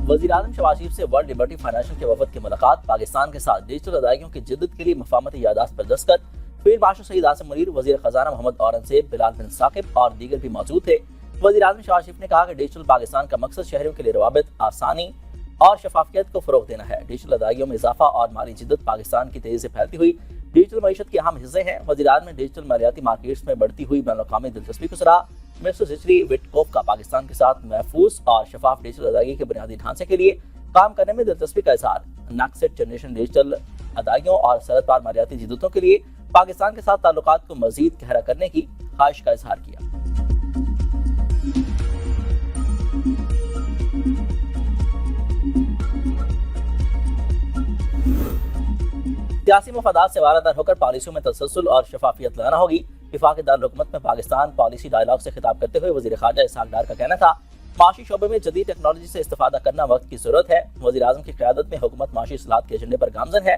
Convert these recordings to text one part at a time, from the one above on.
वज़ीर-ए-आज़म शहबाज शरीफ से world liberty foundation के वफद की मुलाकात, पाकिस्तान के साथ डिजिटल अदायगियों की जिद्दत के लिए मफाहमती यादाश्त पर दस्तखत। फील्ड मार्शल शहीद आसिम मुनीर, वज़ीर खजाना मोहम्मद औरंगजेब, बिलाल बिन साकिब और दीगर भी मौजूद थे। वज़ीर-ए-आज़म शहबाज शरीफ ने कहा कि डिजिटल पाकिस्तान का मकसद शहरियों के लिए रवाबित, आसानी और शफाफियत को फ़रोग देना है। डिजिटल अदायगियों में इजाफा और माली जिद्दत पाकिस्तान की तेजी से फैलती हुई डिजिटल मईशत के अहम हिस्से हैं। वज़ीर-ए-आज़म ने डिजिटल मालियाती मार्केट्स में बढ़ती हुई बैनुल-अक़वामी दिलचस्पी को सराहा। मिस्टर हिचरी विटकोफ का पाकिस्तान के साथ महफूज और शफाफ डिजिटल अदायगी के बुनियादी ढांचे के लिए काम करने में दिलचस्पी का इजहार। नेक्स्ट जनरेशन डिजिटल अदायगियों और सरहद पार मालियाती जिद्दतों के लिए पाकिस्तान के साथ ताल्लुकात को मजीद गहरा करने की ख्वाहिश का इजहार किया। सियासी मफादात से वारादार होकर पॉलिसियों में तसलसल और शफाफियत लाना होगी। वफाकी दारुल-हुकूमत में पाकिस्तान पॉलिसी डायलॉग से खिताब करते हुए वज़ीर ख़ारजा इसहाक डार का कहना था, माशी शोबे में जदीद टेक्नोलॉजी से इस्तेफादा करना वक्त की जरूरत है। वज़ीर-ए-आज़म की क़यादत में हुकूमत माशी इस्लाहत के एजेंडे पर गामज़न है।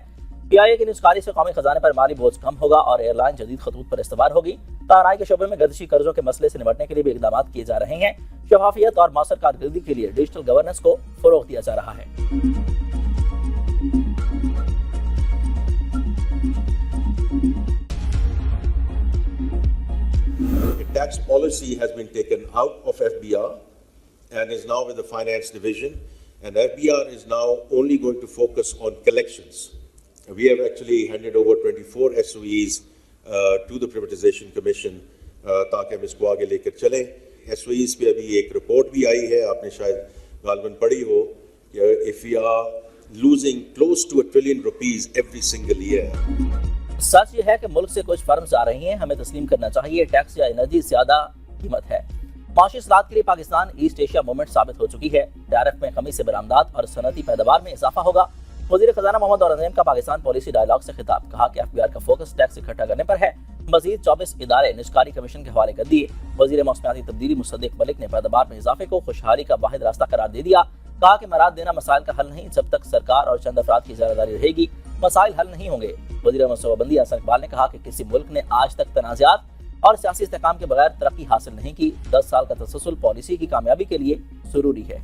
PIA की न्यूज़कारी से कौमी खजाने पर माली बोझ कम होगा और एयरलाइन जदीद खतूत पर इस्तवार होगी। ताराई के शोबे में गर्दिशी कर्जों के मसले से निपटने के लिए भी इक़दामात किए जा रहे हैं। शफाफियत और मौसर कारकर्दगी के लिए डिजिटल गवर्नेंस को फ़रोग़ दिया जा रहा है। Tax policy has been taken out of FBR and is now with the finance division, and FBR is now only going to focus on collections. We have actually handed over 24 SOEs to the Privatization Commission ताकि हम इसको आगे लेकर चलें। SOEs पे अभी एक report भी आई है, आपने शायद गालबन पढ़ी हो, कि if we are losing close to $1 trillion every single year. सच ये है कि मुल्क से कुछ फर्म्स आ रही हैं, हमें तस्लीम करना चाहिए। टैक्स या एनर्जी ज्यादा कीमत है। माशी इस्लाहत के लिए पाकिस्तान ईस्ट एशिया मूवमेंट साबित हो चुकी है। टैरिफ में कमी से बरामदात और सनती पैदावार में इजाफा होगा। वज़ीर खजाना मोहम्मद औरंगजेब का पाकिस्तान पॉलिसी डायलॉग से खिताब, कहा कि FBR का फोकस टैक्स इकट्ठा करने पर है। मजीद 24 इदारे निष्कारी कमीशन के हवाले कर दिए। वज़ीर मौसमियाती तब्दीली मुसद्दिक मलिक ने पैदावार में इजाफे को खुशहाली का वाहिद रास्ता करार दे दिया। कहा कि मराद देना मसाइल का हल नहीं, जब तक सरकार और चंद अफराद की ज़िम्मेदारी रहेगी मसाइल हल नहीं होंगे। वज़ीर मनसूबाबंदी हसन इकबाल ने कहा कि किसी मुल्क ने आज तक तनाज़ात और सियासी इस्तेहकाम के बगैर तरक्की हासिल नहीं की। 10 साल का तसलसल पॉलिसी की कामयाबी के लिए जरूरी है।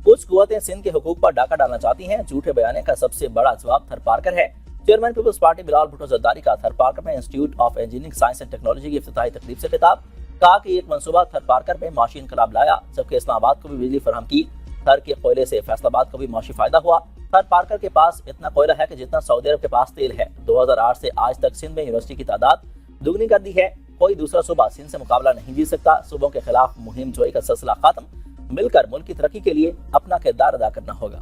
कुछ कुव्वतें सिंध के हुकूक पर डाका डालना चाहती हैं। झूठे बयाने का सबसे बड़ा जवाब थर पार्कर है। चेयरमैन पीपल्स पार्टी बिलाल भुट्टो जरदारी का थर पार्कर में institute of engineering science and technology की इफ्तिताही तकरीब से खिताब, कहा कि एक मंसूबा थर पार्कर में माशी इनकलाब लाया, जबकि इस्लामाबाद को भी बिजली फराहम की। थर के कोयले से फैसलाबाद को भी माशी फायदा हुआ। थर पार्कर के पास इतना कोयला है कि जितना सऊदी अरब के पास तेल है। 2008 से आज तक सिंध में यूनिवर्सिटी की तादाद दुगनी कर दी है। कोई दूसरा सूबा सिंध से मुकाबला नहीं जीत सकता। सूबों के खिलाफ मुहिम जोई का सिलसिला खत्म। मिलकर मुल्क की तरक्की के लिए अपना किरदार अदा करना होगा।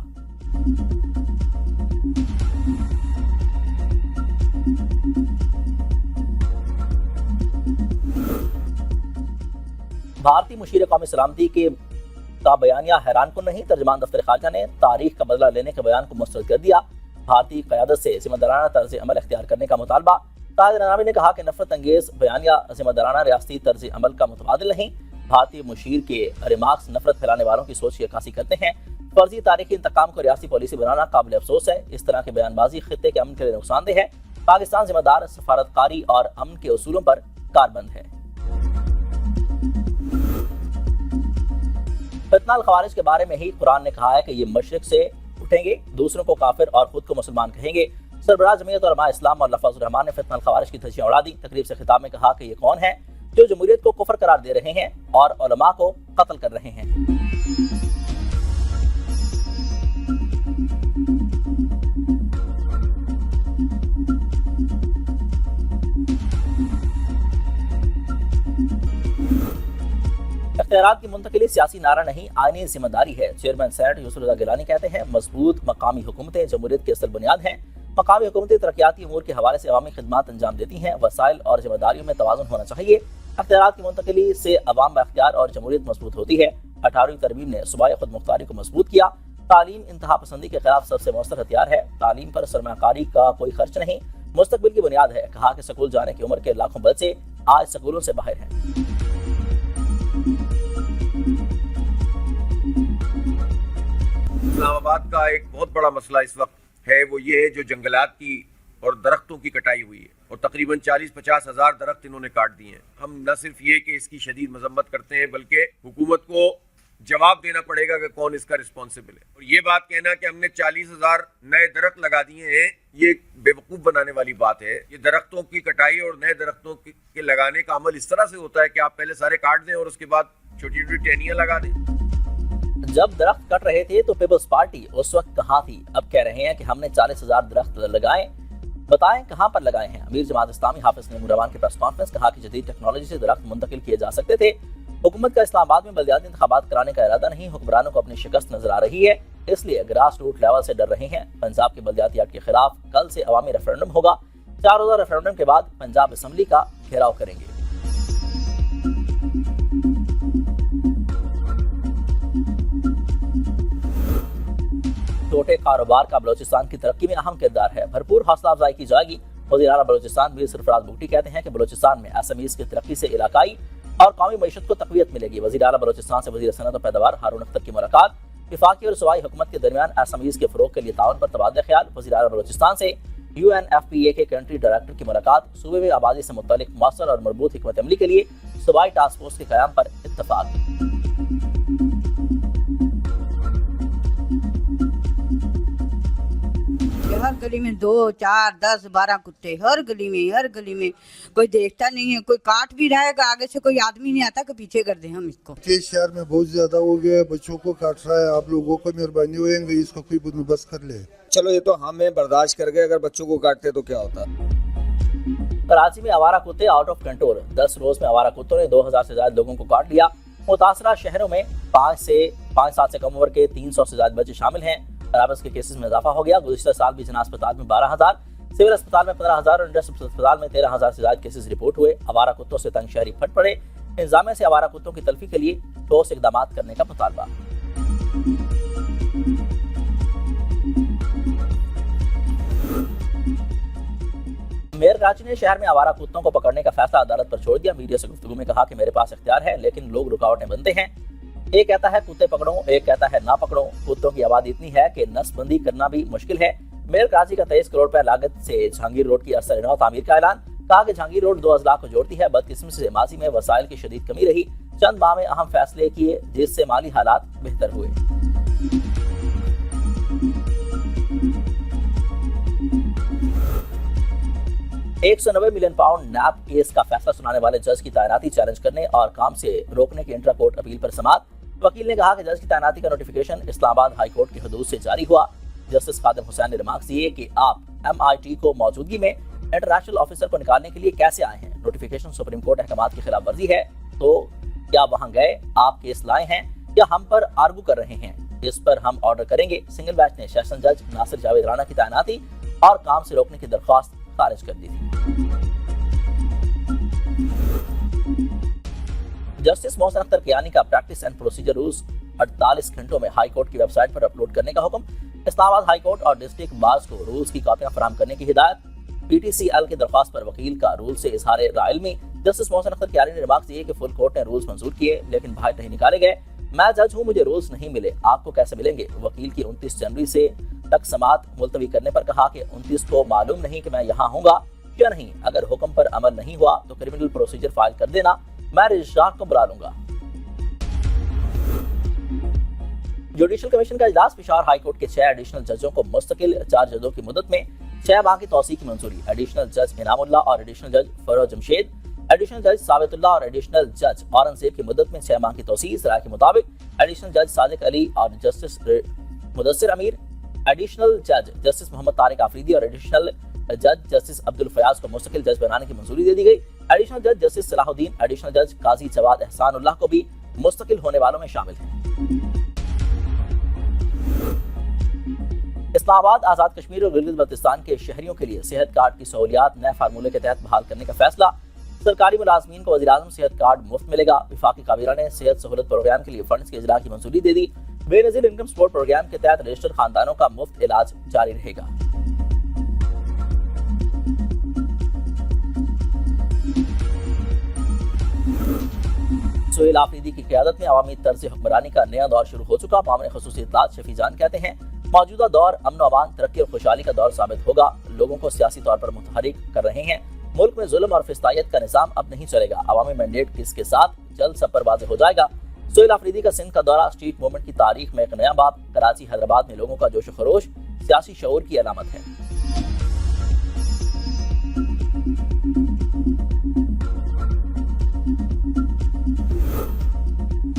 भारतीय मुशीर कौमी सलामती का बयानिया हैरान कुन नहीं। तर्जमान दफ्तर खारजा ने तारीख का बदला लेने के बयान को मुस्तरद कर दिया। भारतीय क़यादत से जिम्मेदाराना तर्ज अमल इख्तियार करने का मुतालबा। ताहिर अनामी ने कहा कि नफरत अंगेज बयानिया जिम्मेदाराना रियासती तर्ज अमल का मुतबादिल नहीं। भारतीय मुशीर के रिमार्क्स नफरत फैलाने वालों की सोच की अक्कासी करते हैं। फर्जी तारीखी इंतकाम को रियासती पॉलिसी बनाना काबिल अफसोस है। इस तरह की बयानबाजी खित्ते के अमन के लिए नुकसानदेह है। पाकिस्तान जिम्मेदार सफारतकारी और अमन के उसूलों पर कारबंद है। फितनाल खवारिज के बारे में ही कुरान ने कहा है कि ये मशरिक से उठेंगे, दूसरों को काफिर और खुद को मुसलमान कहेंगे। सरबराह जमीयत उलमा इस्लाम और लफाजुर रहमान ने फितनाल खवारिज की धज्जियां उड़ा दी। तकरीब से खिताब में कहा कि ये कौन है जो जमहूरियत को कुफर करार दे रहे हैं और उलमा को कत्ल कर रहे हैं। इख्तियारात की मुंतकिली सियासी नारा नहीं, आईनी जिम्मेदारी है। चेयरमैन सेनेट यूसुफ रज़ा गिलानी कहते हैं, मजबूत मकामी हुकूमतें जमहूरियत की असल बुनियाद हैं। मकामी हुकूमतें तरक्याती अमूर के हवाले से अवामी खिदमात अंजाम देती हैं। वसाइल और जिम्मेदारियों में तवाज़ुन होना चाहिए। इख्तियारात की मुंतकिली से अवाम बाइख्तियार और जमहूरियत मजबूत होती है। 18वीं तरमीम ने सूबाई खुद मुख्तारी को मजबूत किया। तालीम इंतहा पसंदी के खिलाफ सबसे मौसर हथियार है। तालीम पर सरमाकारी का कोई खर्च नहीं, मुस्तकबिल की बुनियाद है। कहा कि स्कूल जाने की उम्र के लाखों बच्चे आज स्कूलों से बाहर हैं। इस्लामाबाद का एक बहुत बड़ा मसला इस वक्त है, वो ये है जो जंगलात की और दरख्तों की कटाई हुई है और तकरीबन 40-50 हज़ार दरख्त इन्होंने काट दिए हैं। हम न सिर्फ ये कि इसकी शदीद मजम्मत करते हैं बल्कि हुकूमत को जवाब देना पड़ेगा कि कौन इसका रिस्पॉन्सिबल है। और ये बात कहना कि हमने 40,000 नए दरख्त लगा दिए हैं, ये बेवकूफ़ बनाने वाली बात है। ये दरख्तों की कटाई और नए दरख्तों के लगाने का अमल इस तरह से होता है कि आप पहले सारे काट दें और उसके बाद छोटी छोटी टहनियाँ लगा दें। जब दरख्त कट रहे थे तो पीपल्स पार्टी उस वक्त कहाँ थी? अब कह रहे हैं कि हमने 40,000 दरख्त लगाए। बताएं कहां पर लगाए हैं? अमीर जमात इस्लामी हाफिज नईमुर रहमान के प्रेस कॉन्फ्रेंस, कहा कि जदीद टेक्नोलॉजी से दरख्त मुंतकिल किए जा सकते थे। हुकूमत का इस्लामाबाद में बल्दियाती इंतखाबात कराने का इरादा नहीं, हुक्मरानों को अपनी शिकस्त नजर आ रही है, इसलिए ग्रास रूट लेवल से डर रहे हैं। पंजाब के बल्दियाती एक्ट के खिलाफ कल से अवामी रेफरेंडम होगा। 4 रोजा रेफरेंडम के बाद पंजाब असम्बली का घेराव करेंगे। छोटे कारोबार का बलोचिस्तान की तरक्की में अहम किरदार है, भरपूर हौसला अफजाई की जाएगी। वज़ीर आला बलोचिस्तान मीर सरफराज बुगटी कहते हैं कि बलोचिस्तान में एसएमईज़ की तरक्की से इलाकाई और कौमी मईशत को तक़वियत मिलेगी। वज़ीर आला बलोचिस्तान से वज़ीर सनअत और पैदावार हारून अख्तर की मुलाकात, वफाकी और सूबाई हुकूमत के दरमियान एसएमईज़ के फ़रोग़ के लिए ताउन पर तबादला ख्याल। वज़ीर आला बलोचिस्तान से UNFPA के कंट्री डायरेक्टर की मुलाकात, सूबे में आबादी से मुतल्लिक़ मौसर और मरबूत हिकमत अमली के लिए सूबाई टास्क फोर्स के क़याम पर इत्तफ़ाक़। हर गली में 2, 4, 10, 12 कुत्ते, हर गली में कोई देखता नहीं है। कोई काट भी रहेगा आगे से कोई आदमी नहीं आता कि पीछे कर दे हम इसको। शहर में बहुत ज्यादा हो गया, बच्चों को काट रहा है। आप लोगों को मेहरबानी होगी इसको कोई बंदोबस्त कर ले। चलो ये तो हमें बर्दाश्त कर गए, अगर बच्चों को काटते तो क्या होता। कराची में आवारा कुत्ते आउट ऑफ कंट्रोल, 10 रोज में आवारा कुत्तों ने 2000 से ज्यादा लोगों को काट लिया। मुतासरा शहरों में 5 साल से कम उम्र के 300 से ज्यादा बच्चे शामिल हैं। राबिस के केसेस में इजाफा हो गया। गुज़िश्ता साल भी जना अस्पताल में 12,000, सिविल अस्पताल में 15,000 और इंडस अस्पताल में 13,000 से ज्यादा केसेस रिपोर्ट हुए। आवारा कुत्तों से तंग शहरी फट पड़े। इंतजामिया से आवारा कुत्तों की तल्फी के लिए ठोस इकदाम करने का मुतालबा। मेयर कराची ने शहर में आवारा कुत्तों को पकड़ने का फैसला अदालत पर छोड़ दिया। मीडिया से गुफ्तगू में कहा कि मेरे पास इख्तियार है, लेकिन लोग रुकावटें बनते हैं। एक कहता है कुत्ते पकड़ो, एक कहता है ना पकड़ो। कुत्तों की आबादी इतनी है कि नस्बंदी करना भी मुश्किल है। मेयर कराची का 23 करोड़ रुपए लागत से जहांगीर रोड की असर नौ तामीर का ऐलान, कहा कि जहांगीर रोड 2 अजला को जोड़ती है। बदकिस्मती से माजी में वसाइल की शदीद कमी रही। चंद माह में अहम फैसले किए जिससे माली हालात बेहतर हुए। 190 मिलियन पाउंड नैब केस का फैसला सुनाने वाले जज की तैनाती चैलेंज करने और काम से रोकने की इंट्रा कोर्ट अपील पर समाअत। वकील ने कहा कि जज की तैनाती का नोटिफिकेशन इस्लामाबाद हाई कोर्ट की हदूद से जारी हुआ। जस्टिस खादिम हुसैन ने रिमार्क्स दिए कि आप MIT को मौजूदगी में इंटरनेशनल ऑफिसर को निकालने के लिए कैसे आए हैं? नोटिफिकेशन सुप्रीम कोर्ट अहकामात की खिलाफ वर्जी है, तो क्या वहां गए? आप केस लाए हैं या हम पर आर्गू कर रहे हैं? इस पर हम ऑर्डर करेंगे। सिंगल बेंच ने सेशन जज नासिर जावेद राणा की तैनाती और काम से रोकने की दरख्वास्त खारिज कर दी थी। जस्टिस मोहसिन अख्तर कियानी का प्रैक्टिस एंड प्रोसीजर रूल्स 48 घंटों में हाई कोर्ट की वेबसाइट पर अपलोड करने का हुक्म। इस्लामाबाद हाई कोर्ट और डिस्ट्रिक्ट बार्स को रूल्स की कॉपियां फराहम करने की हिदायत। PTCL की दरख्वास्त पर वकील का रूल से इजहार राय इल्मी। जस्टिस मोहसिन अख्तर कियानी ने रिमार्क्स दिए कि फुल कोर्ट ने रूल्स मंजूर किए लेकिन बाहर नहीं निकाले गए। मैं जज हूं, मुझे रूल्स नहीं मिले, आपको कैसे मिलेंगे? वकील की 29 जनवरी से तक समाअत मुलतवी करने पर कहा कि 29 को मालूम नहीं कि मैं यहाँ होऊंगा या नहीं। अगर हुक्म पर अमल नहीं हुआ तो क्रिमिनल प्रोसीजर फाइल कर देना, मैं रजिस्ट्रार को बुला लूंगा। जुडिशल कमीशन का इजलास। पेशावर हाई कोर्ट के 6 एडिशनल जजों को मुस्तकिल 4 जजों की मुद्दत में 6 माह की तौसीह की मंजूरी। एडिशनल जज इनामुल्ला और एडिशनल जज फरोज जमशेद, एडिशनल जज साबितुल्लाह और एडिशनल जज औरंगजेब की मुद्दत में 6 माह की तौसीह। इस राय के मुताबिक एडिशनल जज सादिक अली और जस्टिस मुदस्सिर अमीर, एडिशनल जज जस्टिस मोहम्मद तारिक आफरीदी और एडिशनल जज जस्टिस अब्दुल फयाज को मुस्तकिल जज बनाने की मंजूरी दे दी गई। एडिशनल जज जस्टिस सलाहुद्दीन, एडिशनल जज काजी जवाद एहसानुल्लाह को भी मुस्तकिल होने वालों में शामिल हैं। इस्लामाबाद, आजाद कश्मीर और गिलगित बल्तिस्तान के शहरियों के लिए सेहत कार्ड की सहूलियात नए फार्मूले के तहत बहाल करने का फैसला। सरकारी मुलाजमीन को वज़ीर-ए-आज़म सेहत कार्ड मुफ्त मिलेगा। वफाकी काबीना ने सेहत सहूलत प्रोग्राम के लिए फंड्स के इजरा की मंजूरी दे दी। बेनज़ीर इनकम सपोर्ट प्रोग्राम के तहत रजिस्टर्ड खानदानों का मुफ्त इलाज जारी रहेगा। सुहेल आफरीदी की क़यादत में अवामी तर्ज हुक्मरानी का नया दौर शुरू हो चुका। मामले खुसूसी इत्तलात शफी जान कहते हैं मौजूदा दौर अमन अमान, तरक्की और खुशहाली का दौर साबित होगा। लोगों को सियासी तौर पर मुतहरिक कर रहे हैं। मुल्क में जुल्म और फिस्तायत का निज़ाम अब नहीं चलेगा। अवामी मैंडेट किसके साथ जल्द सब पर वाज़ेह हो जाएगा। सोहेल आफरीदी का सिंध का दौरा स्ट्रीट मूवमेंट की तारीख में एक नया बाब। कराची, हैदराबाद में लोगों का जोश व खरोश सियासी शऊर की अलामत है।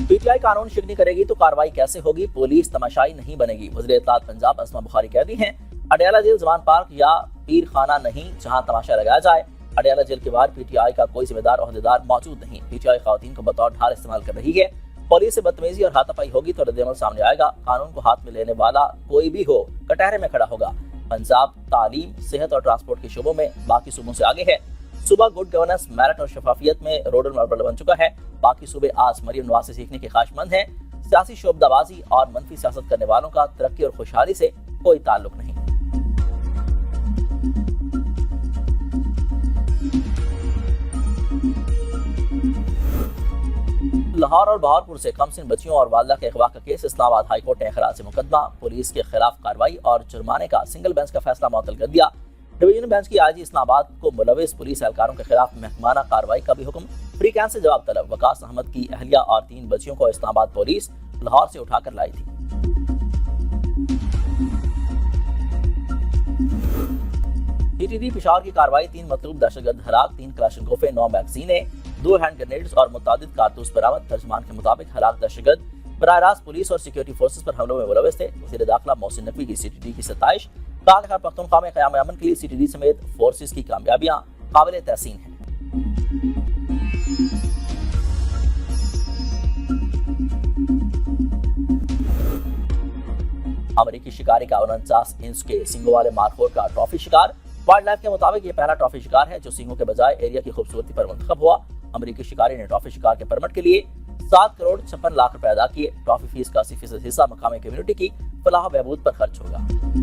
पीटीआई कानून शिकनी करेगी तो कार्रवाई कैसे होगी? पुलिस तमाशाई नहीं बनेगी। वज़ीर इत्तलात पंजाब अस्मा बुखारी कहती हैं, अडयाला जेल, जमान पार्क या पीर खाना नहीं जहां तमाशा लगाया जाए। अडयाला जेल के बाहर पीटीआई का कोई जिम्मेदार ओहदेदार मौजूद नहीं। पीटीआई खवातीन को बतौर ढाल इस्तेमाल कर रही है। पुलिस से बदतमीजी और हाथापाई होगी तो रद्द-ए-अमल सामने आएगा। कानून को हाथ में लेने वाला कोई भी हो कटहरे में खड़ा होगा। पंजाब तालीम, सेहत और ट्रांसपोर्ट के शोबों में बाकी सूबों से आगे है। सूबा गुड गवर्नेंस, मेरिट और शफाफियत में रोडल मॉडल बन चुका है। बाकी सूबे आज मरियम नवाज से सीखने के ख्वाहिशमंद हैं। सियासी शोबदाबाजी और मनफी सियासत करने वालों का तरक्की और खुशहाली से कोई ताल्लुक नहीं। लाहौर और बहारपुर से कमसिन बच्चियों और वालदा के अगवा का केस। इस्लामाबाद हाईकोर्ट ने इखराज से मुकदमा, पुलिस के खिलाफ कार्रवाई और जुर्माने का सिंगल बेंच का फैसला मुअत्तल कर दिया। डिवीजन बेंच की आईजी इस्लामाबाद को मुलविस पुलिस एहलकारों के खिलाफ महकमाना कार्रवाई का भी हुक्म। फ्री कैंप से जवाब तलब। वकास अहमद की अहलिया और 3 बच्चियों को इस्लामाबाद पुलिस लाहौर से उठाकर लाई थी। टीटीडी पेशावर की कार्रवाई, 3 मतलूब दहशतगर्द हलाक, 3 क्लाशनकोफे, 9 मैगजीनें, 2 हैंड ग्रेनेड्स और मुतादिद कारतूस बरामद। तर्जमान के मुताबिक हलाक दहशतगर्द बराह रास्त पुलिस और सिक्योरिटी फोर्सेस पर हमलों में मुलविस थे। वज़ीर दाखिला मोहसिन नकवी की सीटीडी की 27। खैबर पख्तूनख्वा में क़याम अमन के लिए सीटीडी समेत फोर्सेस की कामयाबियां काबिल तहसीन हैं। अमेरिकी शिकारी का 49 इंच के सींगों वाले मारखोर का ट्रॉफी शिकार। वाइल्ड लाइफ के मुताबिक ये पहला ट्रॉफी शिकार है जो सींगों के बजाय एरिया की खूबसूरती पर मुंतखब हुआ। अमेरिकी शिकारी ने ट्रॉफी शिकार के परमिट के लिए 7 करोड़ 56 लाख रुपए अदा किए। ट्रॉफी फीस का 80% हिस्सा मकामी कम्युनिटी की फलाह बहबूद पर खर्च होगा।